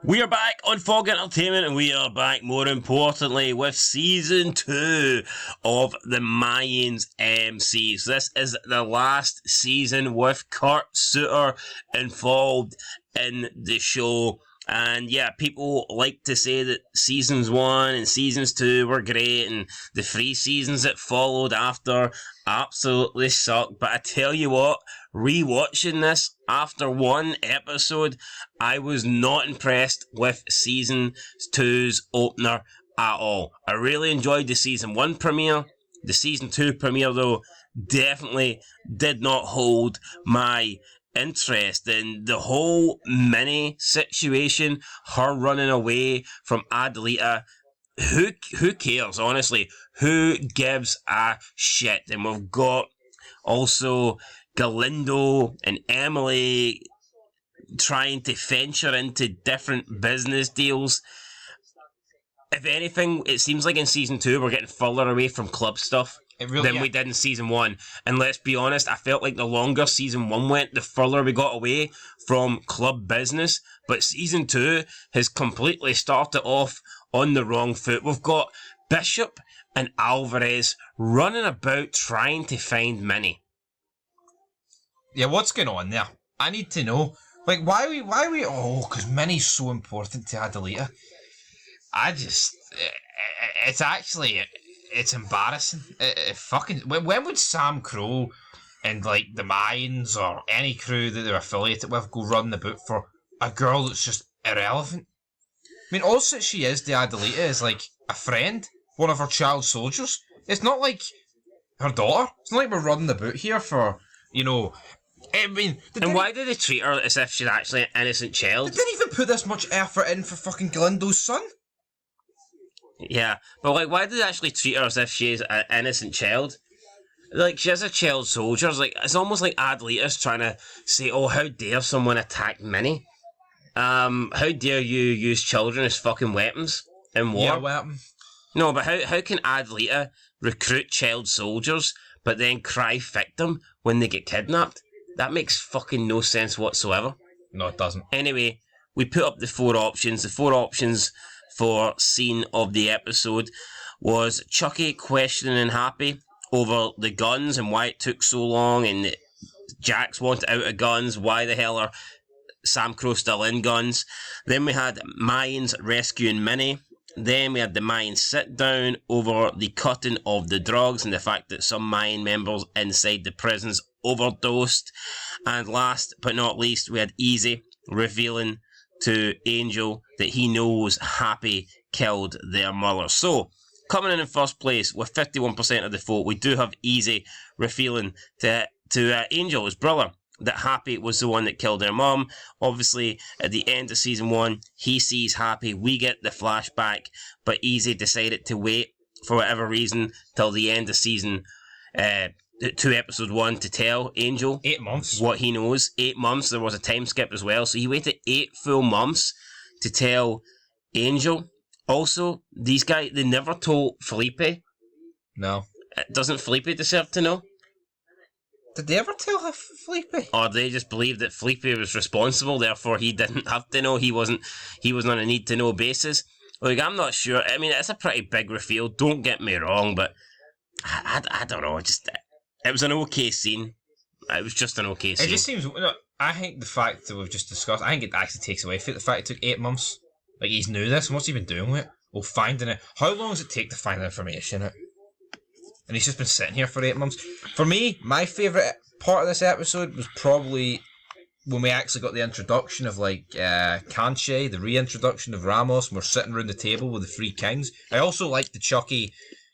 We are back on Fog Entertainment, and we are back, more importantly, with Season 2 of the Mayans MCs. This is the last season with Kurt Sutter involved in the show. And yeah, people like to say that Seasons 1 and Seasons 2 were great, and the 3 seasons that followed after absolutely sucked. But I tell you what, rewatching this after one episode, I was not impressed with Season 2's opener at all. I really enjoyed the Season 1 premiere. The Season 2 premiere, though, definitely did not hold my interest in the whole Minnie situation, her running away from Adelita. Who cares, honestly? Who gives a shit? And we've got also Galindo and Emily trying to venture into different business deals. If anything, it seems like in Season 2 we're getting further away from club stuff than we did in Season 1. And let's be honest, I felt like the longer Season 1 went, the further we got away from club business. But Season 2 has completely started off on the wrong foot. We've got Bishop and Alvarez running about trying to find Minnie. Yeah, what's going on there? I need to know. Like, why we, because Minnie's so important to Adelita. It's embarrassing. When would Sam Crow and, like, the Mayans or any crew that they're affiliated with go run the boot for a girl that's just irrelevant? I mean, all that she is to Adelita is, like, a friend, one of her child soldiers. It's not like her daughter. It's not like we're running the boot here for, you know... I mean... Why do they treat her as if she's actually an innocent child? They didn't even put this much effort in for fucking Galindo's son. Yeah, but like, why do they actually treat her as if she's an innocent child? Like, she's a child soldier. It's almost like Adelita's trying to say, oh, how dare someone attack Minnie? How dare you use children as fucking weapons in war? Yeah, weapon. No, but how can Adelita recruit child soldiers, but then cry victim when they get kidnapped? That makes fucking no sense whatsoever. No, it doesn't. Anyway, we put up the 4 options. The 4 options for scene of the episode was Chucky questioning Happy over the guns and why it took so long, and Jax wanted out of guns. Why the hell are Sam Crow still in guns? Then we had Mayans rescuing Minnie. Then we had the Mayans sit down over the cutting of the drugs and the fact that some Mayan members inside the prisons overdosed. And last but not least, we had Easy revealing to Angel that he knows Happy killed their mother. So, coming in first place with 51% of the vote, we do have Easy revealing to Angel, his brother, that Happy was the one that killed their mum. Obviously, at the end of Season 1, he sees Happy. We get the flashback, but Easy decided to wait, for whatever reason, till the end of Season 2, Episode 1 to tell Angel 8 months what he knows. 8 months. There was a time skip as well, so he waited 8 full months to tell Angel. Also, these guys, they never told Felipe. No. Doesn't Felipe deserve to know? Did they ever tell her Felipe? Or they just believed that Felipe was responsible, therefore he didn't have to know. He was on a need to know basis. Like, I'm not sure. I mean, it's a pretty big reveal, don't get me wrong, but I don't know. It was an okay scene. It was just an okay scene. It just seems... I think the fact that we've just discussed, I think it actually takes away from it. The fact it took 8 months. Like, he's knew this, and what's he been doing with it? Well, finding it. How long does it take to find information out? And he's just been sitting here for 8 months. For me, my favourite part of this episode was probably when we actually got the introduction of, like, Canche, the reintroduction of Ramos, and we're sitting around the table with the 3 kings. I also liked the Chucky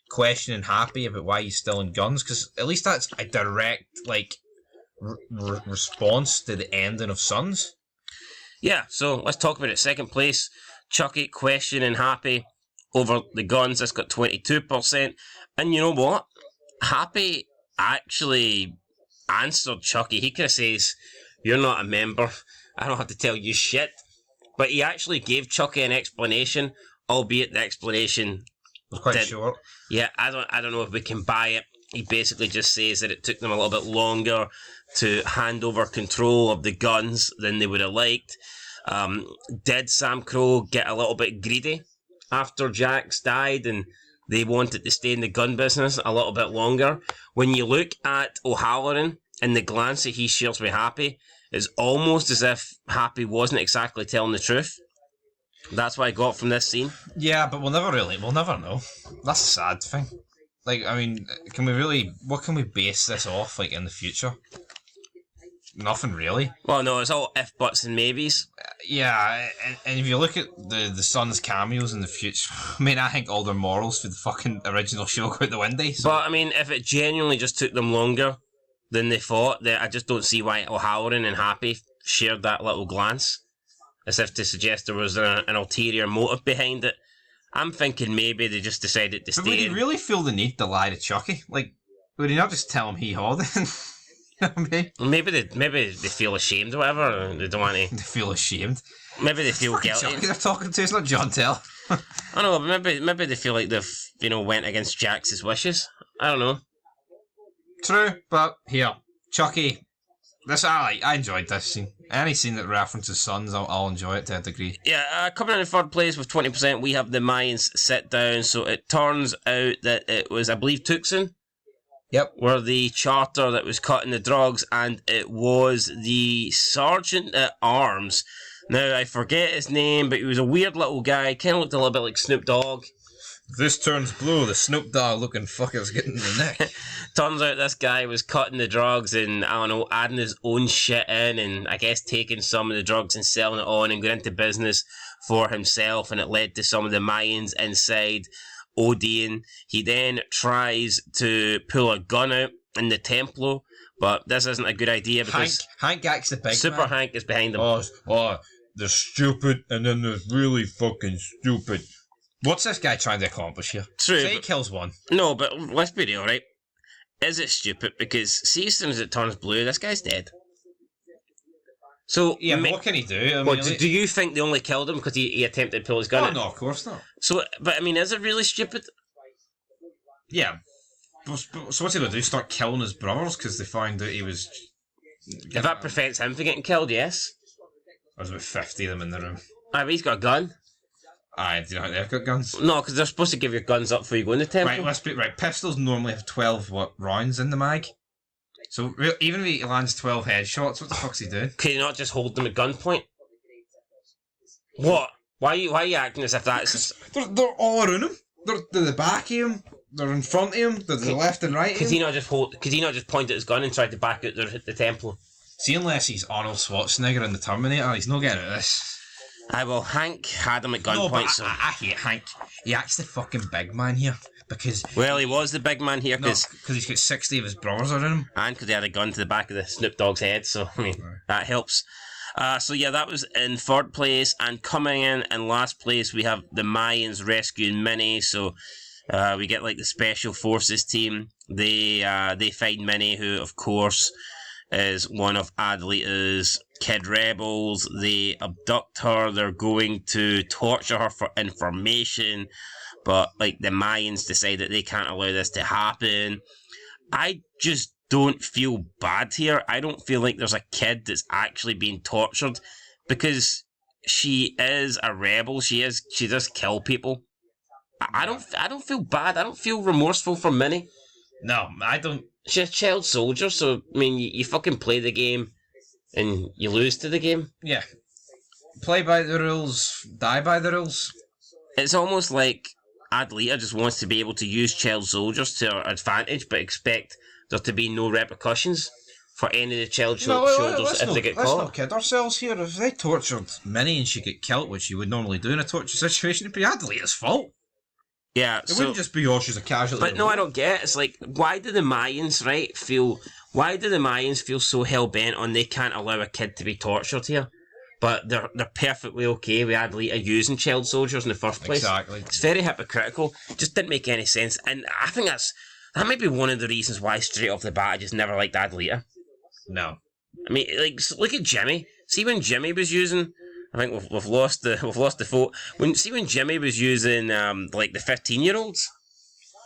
questioning Happy about why he's still in guns, because at least that's a direct, like, response to the ending of Sons. Yeah, so let's talk about it. Second place, Chucky questioning Happy over the guns. That's got 22%. And you know what? Happy actually answered Chucky. He could have says, "You're not a member. I don't have to tell you shit." But he actually gave Chucky an explanation, albeit the explanation was quite short. Yeah, I don't know if we can buy it. He basically just says that it took them a little bit longer to hand over control of the guns than they would have liked. Did Sam Crow get a little bit greedy after Jax died and they wanted to stay in the gun business a little bit longer? When you look at O'Halloran and the glance that he shares with Happy, it's almost as if Happy wasn't exactly telling the truth. That's what I got from this scene. Yeah, but we'll never know. That's a sad thing. Like, I mean, what can we base this off, like, in the future? Nothing really. Well, no, it's all if, buts, and maybes. Yeah, and if you look at the Sun's cameos in the future, I mean, I think all their morals for the fucking original show go out the window. So. But, I mean, if it genuinely just took them longer than they thought, then I just don't see why O'Halloran and Happy shared that little glance, as if to suggest there was an ulterior motive behind it. I'm thinking maybe they just decided to stay. But would he really feel the need to lie to Chucky? Like, would he not just tell him he had it? You know what I mean? Maybe they feel ashamed or whatever. They don't want to. They feel ashamed. Maybe they feel guilty. Chucky they're talking to, it's not John Tell. I don't know, but maybe they feel like they've went against Jax's wishes. I don't know. True, but here, Chucky. I enjoyed this scene. Any scene that references Sons, I'll enjoy it to a degree. Yeah, coming in third place with 20%, we have the Mayans sit down. So it turns out that it was, I believe, Tucson. Yep. Were the charter that was cutting the drugs, and it was the sergeant at arms. Now, I forget his name, but he was a weird little guy, kind of looked a little bit like Snoop Dogg. This turns blue, the Snoop Dogg looking fucker's getting in the neck. Turns out this guy was cutting the drugs and, I don't know, adding his own shit in and I guess taking some of the drugs and selling it on and going into business for himself, and it led to some of the Mayans inside ODing. He then tries to pull a gun out in the Templo, but this isn't a good idea because Hank acts the big Super man. Hank is behind him. Oh, they're stupid and then they're really fucking stupid. What's this guy trying to accomplish here? True. Say he kills one. No, but let's be real, right? Is it stupid? Because see, as soon as it turns blue, this guy's dead. So yeah, but what can he do? Do you think they only killed him because he attempted to pull his gun out? No, of course not. So, but I mean, is it really stupid? Yeah. So what's he going to do? Start killing his brothers because they find out he was... If that prevents him from getting killed, yes. There's about 50 of them in the room. But he's got a gun. Aye, do you know how they've got guns? No, because they're supposed to give your guns up before you go in the temple. Right, pistols normally have 12 rounds in the mag. So even if he lands 12 headshots, what the fuck's he doing? Can you not just hold them at gunpoint? What? Why are you acting as if that's... They're all around him. They're to the back of him. They're in front of him. They're to the left and right of him. Could he not just point at his gun and try to back out the temple? See, unless he's Arnold Schwarzenegger in the Terminator, he's not getting out of this. Hank had him at gunpoint. No, but so I hate Hank. He acts the fucking big man here because. Well, he was the big man here because he's got 60 of his brothers around him, and because he had a gun to the back of the Snoop Dogg's head. So I mean, that helps. So yeah, that was in third place, and coming in last place we have the Mayans rescuing Minnie. So we get like the special forces team. They find Minnie, who of course is one of Adelita's kid rebels. They abduct her. They're going to torture her for information, but like the Mayans decide that they can't allow this to happen. I just don't feel bad here. I don't feel like there's a kid that's actually being tortured because she is a rebel. She does kill people. I don't feel bad. I don't feel remorseful for Minnie. No, I don't. She's a child soldier, so I mean, you fucking play the game, and you lose to the game. Yeah, play by the rules, die by the rules. It's almost like Adelita just wants to be able to use child soldiers to her advantage, but expect there to be no repercussions for any of the child soldiers if they get caught. Let's not kid ourselves here. If they tortured Minnie and she get killed, which you would normally do in a torture situation, it'd be Adelita's fault. Yeah, it wouldn't just be, she's a casualty. But no, I don't get it. It's like, why do the Mayans feel so hell-bent on they can't allow a kid to be tortured here? But they're perfectly okay with Adelita using child soldiers in the first place. Exactly. It's very hypocritical. It just didn't make any sense. And I think that might be one of the reasons why straight off the bat I just never liked Adelita. No. I mean, like, look at Jimmy. See when Jimmy was using... I think we've lost the vote. When Jimmy was using like the 15-year-olds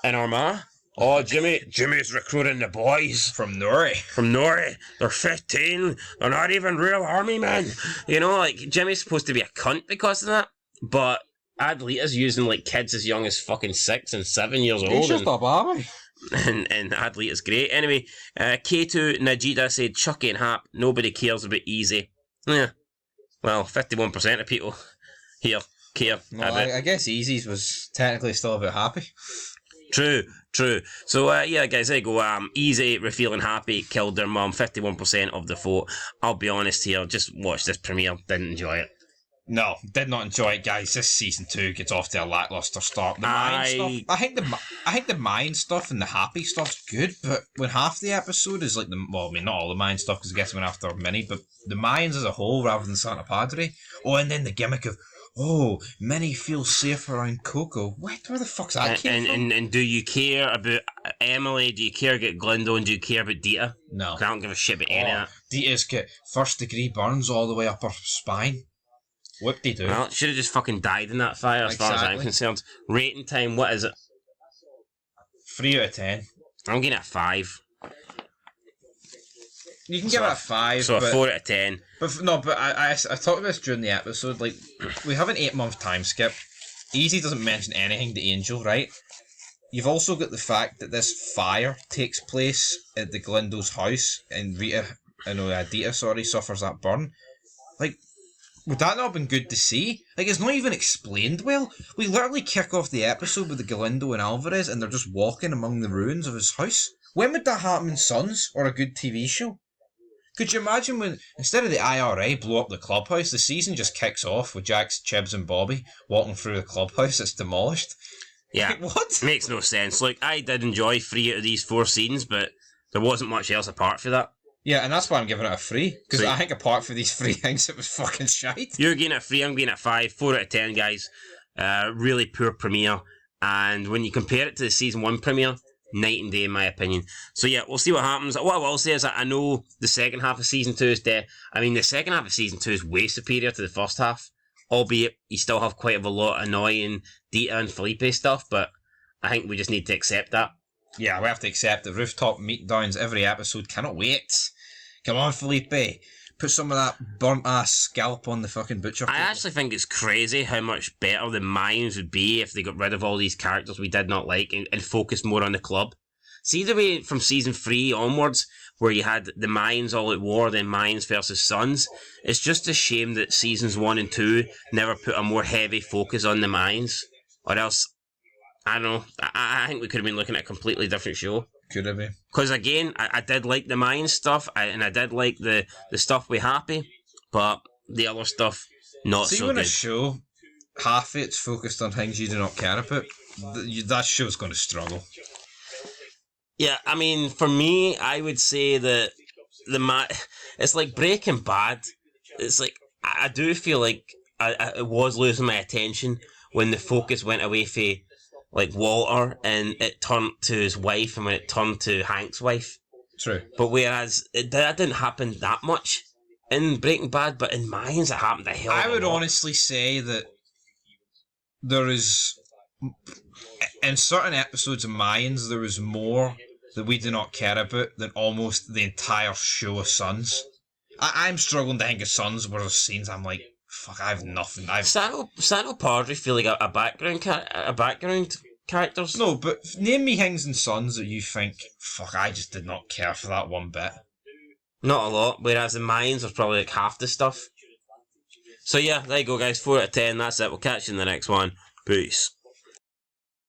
in Armagh, Oh, Jimmy's recruiting the boys From Norway. from Norway. They're 15. They're not even real army men. You know, like, Jimmy's supposed to be a cunt because of that, but Adlita's using, like, kids as young as fucking 6 and 7 years old. He's just a baby. And Adlita's great. Anyway, K2 Najida said, Chucky and Hap, nobody cares about Easy. Yeah. Well, 51% of people here care Well, about. I guess Easy's was technically still a bit happy. True. So, yeah, guys, there you go. Easy, we're feeling happy, killed their mum, 51% of the vote. I'll be honest here, just watched this premiere, didn't enjoy it. No, did not enjoy it, guys. This season 2 gets off to a lackluster start. The Mayan stuff, I think the Mayan stuff and the happy stuff's good, but when half the episode is like not all the Mayan stuff, because I guess it went after Minnie, but the Mayans as a whole rather than Santa Padre. Oh, and then the gimmick of, Minnie feels safe around Coco. Where the fuck's that came from? And do you care about Emily? Do you care about Glindo? And do you care about Dita? No. I don't give a shit about any of that. Dita's got first degree burns all the way up her spine. Whoop-de-doo. Well, should have just fucking died in that fire as far as I'm concerned. Rating time, what is it? 3 out of 10. I'm giving it a 5. You can give it a 5. So a 4 out of 10. But I talked about this during the episode. Like, we have an 8-month time skip. Easy doesn't mention anything to Angel, right? You've also got the fact that this fire takes place at the Glindo's house, and Dita suffers that burn. Like, would that not have been good to see? Like, it's not even explained well. We literally kick off the episode with the Galindo and Alvarez, and they're just walking among the ruins of his house. When would that happen in Sons, or a good TV show? Could you imagine when, instead of the IRA blow up the clubhouse, the season just kicks off with Jax, Chibs and Bobby walking through the clubhouse that's demolished? Yeah. Like, what? Makes no sense. Like, I did enjoy 3 out of these 4 scenes, but there wasn't much else apart from that. Yeah, and that's why I'm giving it a 3. Because 3. I think apart from these 3 things, it was fucking shite. You're getting it 3, I'm getting it 5. 4 out of 10, guys. Really poor premiere. And when you compare it to the season 1 premiere, night and day in my opinion. So yeah, we'll see what happens. What I will say is that I know the second half of season 2 is there. I mean, the second half of season 2 is way superior to the first half. Albeit, you still have quite a lot of annoying Dita and Felipe stuff, but I think we just need to accept that. Yeah, we have to accept the rooftop meetdowns every episode. Cannot wait. Come on, Felipe. Put some of that burnt-ass scalp on the fucking butcher. I actually think it's crazy how much better the Mayans would be if they got rid of all these characters we did not like and focused more on the club. See the way from season 3 onwards, where you had the Mayans all at war, then Mayans versus Suns. It's just a shame that seasons 1 and 2 never put a more heavy focus on the Mayans. Or else, I don't know, I think we could have been looking at a completely different show. Could have been. Because again, I did like the Mayan stuff, and I did like the stuff with Happy, but the other stuff, not See, so when good. a show, half it's focused on things you do not care about, that show's going to struggle. Yeah, I mean, for me, I would say that it's like Breaking Bad. It's like, I do feel like I was losing my attention when the focus went away from like Walter and it turned to his wife and when it turned to Hank's wife. True. But whereas that didn't happen that much in Breaking Bad, but in Mayans it happened a hell of a lot. I would honestly say that there is, in certain episodes of Mayans, there is more that we do not care about than almost the entire show of Sons. I'm struggling to think of Sons where there's scenes I'm like, fuck, I have nothing. Santo Padre feel like a background characters. No, but name me things in Sons that you think, fuck, I just did not care for that one bit. Not a lot, whereas the Mayans are probably like half the stuff. So yeah, there you go guys, 4 out of 10, that's it, we'll catch you in the next one. Peace.